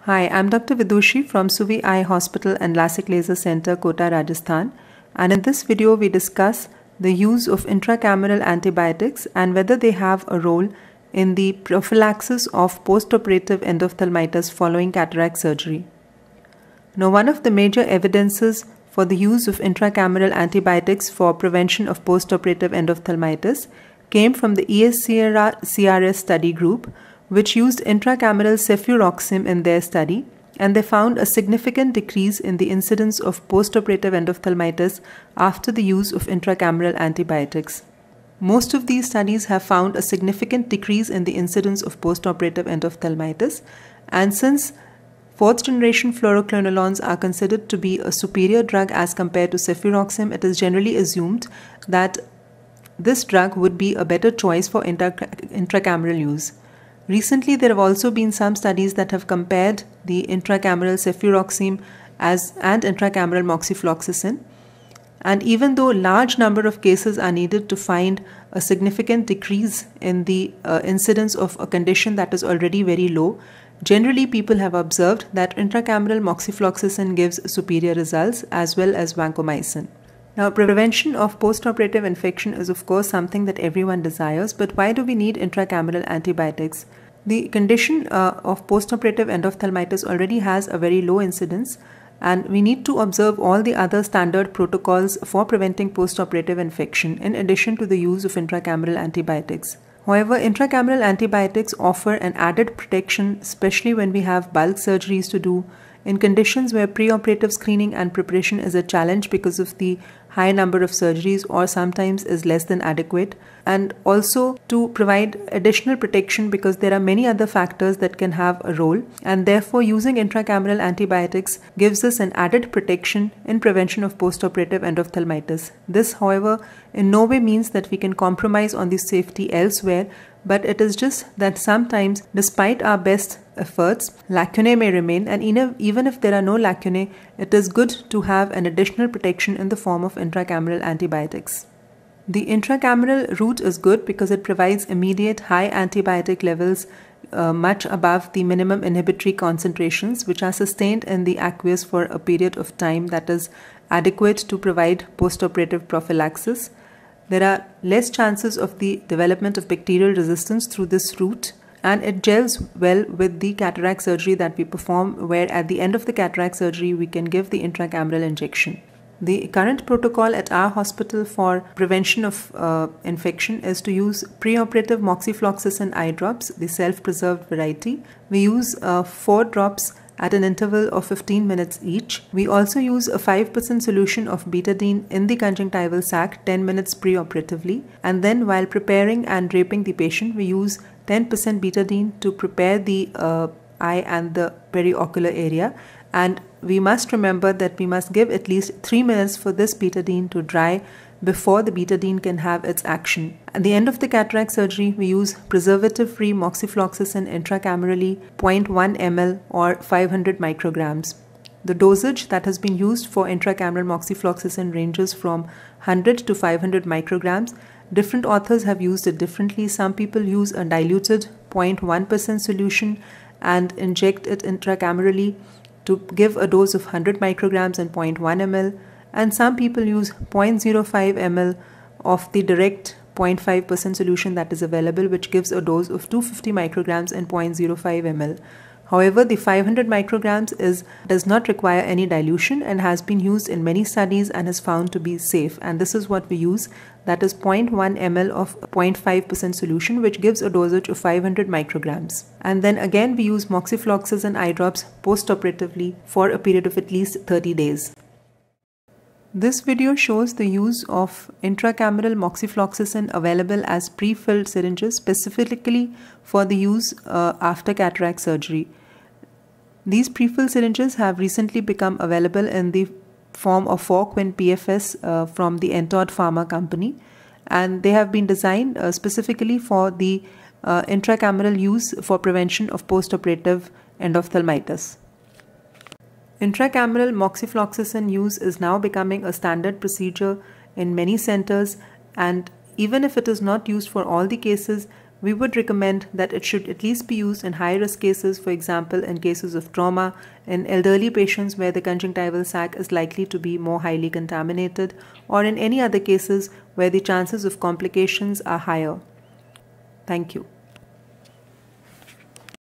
Hi, I'm Dr. Vidushi from Suvi Eye Hospital and LASIK Laser Center, Kota, Rajasthan. And in this video, we discuss the use of intracameral antibiotics and whether they have a role in the prophylaxis of postoperative endophthalmitis following cataract surgery. Now, one of the major evidences for the use of intracameral antibiotics for prevention of postoperative endophthalmitis came from the ESCRS study group, which used intracameral cefuroxime in their study, and they found a significant decrease in the incidence of postoperative endophthalmitis after the use of intracameral antibiotics. Most of these studies have found a significant decrease in the incidence of postoperative endophthalmitis, and since fourth-generation fluoroquinolones are considered to be a superior drug as compared to cefuroxime, it is generally assumed that this drug would be a better choice for intracameral use. Recently, there have also been some studies that have compared the intracameral cefuroxime and intracameral moxifloxacin. And even though a large number of cases are needed to find a significant decrease in the incidence of a condition that is already very low, generally people have observed that intracameral moxifloxacin gives superior results as well as vancomycin. Now, prevention of postoperative infection is of course something that everyone desires, but why do we need intracameral antibiotics? The condition of postoperative endophthalmitis already has a very low incidence, and we need to observe all the other standard protocols for preventing postoperative infection in addition to the use of intracameral antibiotics. However, intracameral antibiotics offer an added protection, especially when we have bulk surgeries to do, in conditions where preoperative screening and preparation is a challenge because of the high number of surgeries or sometimes is less than adequate, and also to provide additional protection because there are many other factors that can have a role, and therefore using intracameral antibiotics gives us an added protection in prevention of postoperative endophthalmitis. This, however, in no way means that we can compromise on the safety elsewhere, but it is just that sometimes, despite our best efforts, lacunae may remain, and even if there are no lacunae, it is good to have an additional protection in the form of intracameral antibiotics. The intracameral route is good because it provides immediate high antibiotic levels much above the minimum inhibitory concentrations, which are sustained in the aqueous for a period of time that is adequate to provide postoperative prophylaxis. There are less chances of the development of bacterial resistance through this route, and it gels well with the cataract surgery that we perform, where at the end of the cataract surgery we can give the intracameral injection. The current protocol at our hospital for prevention of infection is to use preoperative moxifloxacin eye drops, the self-preserved variety. We use 4 drops at an interval of 15 minutes each. We also use a 5% solution of betadine in the conjunctival sac 10 minutes preoperatively, and then while preparing and draping the patient, we use 10% betadine to prepare the eye and the periocular area. And we must remember that we must give at least 3 minutes for this betadine to dry before the betadine can have its action. At the end of the cataract surgery, we use preservative-free moxifloxacin intracamerally 0.1 ml or 500 micrograms. The dosage that has been used for intracameral moxifloxacin ranges from 100 to 500 micrograms. Different authors have used it differently. Some people use a diluted 0.1% solution and inject it intracamerally to give a dose of 100 micrograms and 0.1 ml. And some people use 0.05 ml of the direct 0.5% solution that is available, which gives a dose of 250 micrograms and 0.05 ml. However, the 500 micrograms does not require any dilution and has been used in many studies and is found to be safe. And this is what we use, that is 0.1 ml of 0.5% solution, which gives a dosage of 500 micrograms. And then again, we use moxifloxacin eye drops postoperatively for a period of at least 30 days. This video shows the use of intracameral moxifloxacin available as pre-filled syringes specifically for the use after cataract surgery. These pre-filled syringes have recently become available in the form of 4-quin PFS from the Entod Pharma company, and they have been designed specifically for the intracameral use for prevention of postoperative endophthalmitis. Intracameral moxifloxacin use is now becoming a standard procedure in many centers, and even if it is not used for all the cases, We would recommend that it should at least be used in high-risk cases, for example, in cases of trauma, in elderly patients where the conjunctival sac is likely to be more highly contaminated, or in any other cases where the chances of complications are higher. Thank you.